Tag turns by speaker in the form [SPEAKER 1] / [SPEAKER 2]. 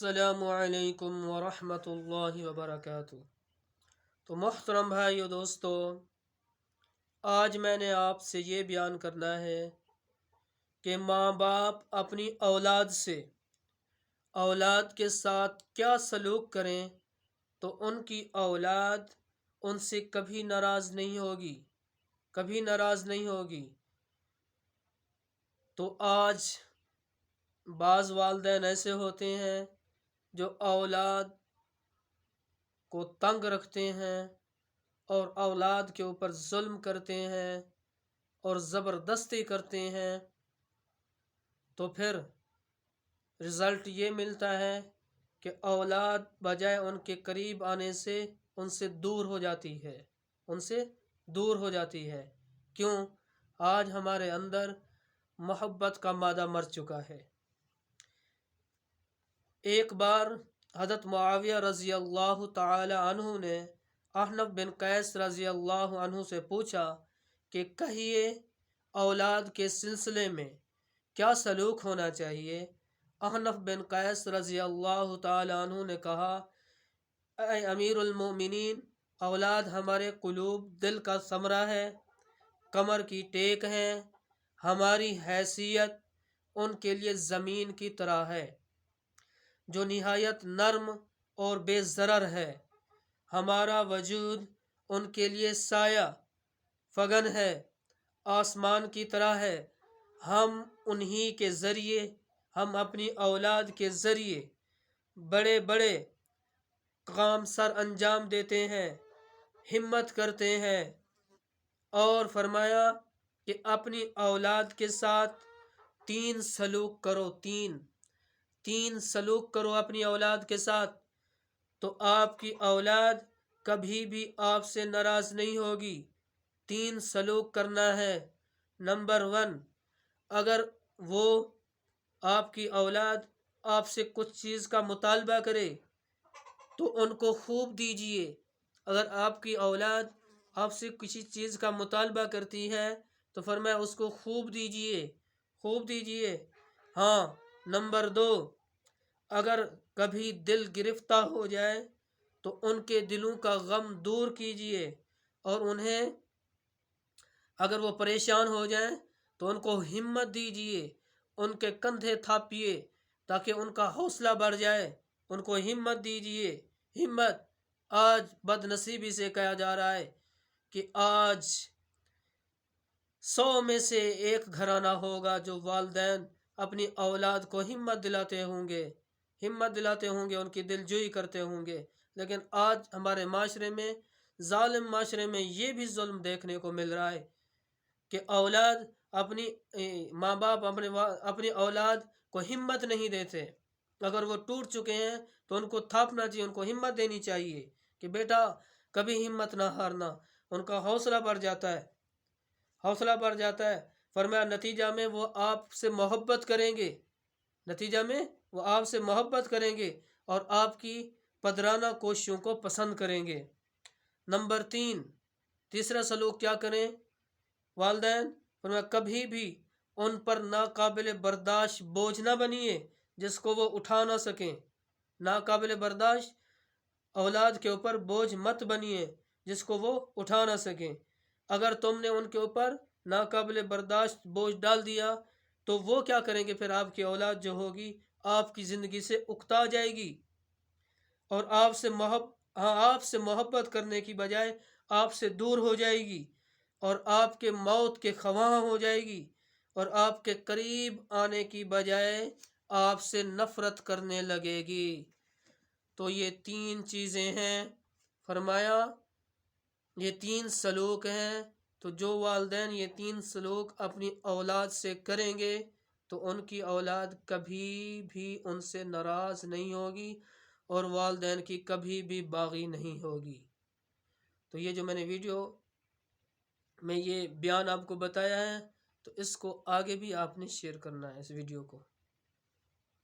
[SPEAKER 1] अस्सलामु अलैकुम वरहमत ल्लाहि वबरकातुहू। तो मोहतरम भाइयों दोस्तों, आज मैंने आपसे ये बयान करना है कि माँ बाप अपनी औलाद के साथ क्या सलूक करें तो उनकी औलाद उनसे कभी नाराज़ नहीं होगी, कभी नाराज़ नहीं होगी। तो आज बाज़ वालिदैन ऐसे होते हैं जो औलाद को तंग रखते हैं और औलाद के ऊपर जुल्म करते हैं और ज़बरदस्ती करते हैं, तो फिर रिज़ल्ट ये मिलता है कि औलाद बजाय उनके करीब आने से उनसे दूर हो जाती है, उनसे दूर हो जाती है। क्यों? आज हमारे अंदर मोहब्बत का मादा मर चुका है। एक बार हज़रत मुआविया रज़ी अल्लाह ताला अन्हु ने अहनफ बिन कैस रज़ी अल्लाह अन्हु से पूछा कि कहिए औलाद के सिलसिले में क्या सलूक होना चाहिए। अहनफ बिन कैस रज़ी अल्लाह ताला अन्हु ने कहा, ऐ अमीरुल मोमिनीन, औलाद हमारे कुलूब दिल का समरा है, कमर की टेक है। हमारी हैसियत उनके लिए ज़मीन की तरह है जो निहायत नर्म और बेज़रर है। हमारा वजूद उनके लिए साया फगन है, आसमान की तरह है। हम उन्हीं के ज़रिए, हम अपनी औलाद के ज़रिए बड़े बड़े काम सर अंजाम देते हैं, हिम्मत करते हैं। और फरमाया कि अपनी औलाद के साथ तीन सलूक करो, तीन सलूक करो अपनी औलाद के साथ, तो आपकी औलाद कभी भी आपसे नाराज़ नहीं होगी। तीन सलूक करना है। नंबर 1, अगर वो आपकी औलाद आपसे कुछ चीज़ का मुतालबा करे तो उनको खूब दीजिए। अगर आपकी औलाद आपसे किसी चीज़ का मुतालबा करती है तो फरमाया उसको खूब दीजिए, खूब दीजिए। हाँ। नंबर 2, अगर कभी दिल गिरफ्तार हो जाए तो उनके दिलों का गम दूर कीजिए और उन्हें, अगर वो परेशान हो जाएं तो उनको हिम्मत दीजिए, उनके कंधे थापिए ताकि उनका हौसला बढ़ जाए। उनको हिम्मत दीजिए, हिम्मत। आज बदनसीबी से कहा जा रहा है कि आज 100 में से एक घराना होगा जो वालिदैन अपनी औलाद को हिम्मत दिलाते होंगे, हिम्मत दिलाते होंगे, उनकी दिलजोई करते होंगे। लेकिन आज हमारे माशरे में, जालिम माशरे में, ये भी जुल्म देखने को मिल रहा है कि औलाद अपनी माँ बाप अपनी औलाद को हिम्मत नहीं देते। अगर वो टूट चुके हैं तो उनको थापना चाहिए, उनको हिम्मत देनी चाहिए कि बेटा कभी हिम्मत ना हारना। उनका हौसला बढ़ जाता है, हौसला बढ़ जाता है। फरमाया नतीजा में वो आपसे मोहब्बत करेंगे, नतीजा में वो आपसे मोहब्बत करेंगे और आपकी पदराना कोशिशों को पसंद करेंगे। नंबर 3, तीसरा सलूक क्या करें वालिदैन? फरमाया कभी भी उन पर नाकाबिल बर्दाश्त बोझ ना बनिए जिसको वो उठा ना सकें। नाकाबिल बर्दाश्त औलाद के ऊपर बोझ मत बनिए जिसको वो उठा ना सकें। अगर तुमने उनके ऊपर नाकाबिल बर्दाश्त बोझ डाल दिया तो वो क्या करेंगे? फिर आपकी औलाद जो होगी आपकी ज़िंदगी से उकता जाएगी और आपसे मोहब्बत करने की बजाय आपसे दूर हो जाएगी और आपके मौत के ख्वाह हो जाएगी और आपके करीब आने की बजाय आपसे नफ़रत करने लगेगी। तो ये 3 चीज़ें हैं, फरमाया ये 3 सलूक हैं। तो जो वालिदैन ये 3 सलूक अपनी औलाद से करेंगे तो उनकी औलाद कभी भी उनसे नाराज़ नहीं होगी और वालिदैन की कभी भी बागी नहीं होगी। तो ये जो मैंने वीडियो में ये बयान आपको बताया है तो इसको आगे भी आपने शेयर करना है, इस वीडियो को।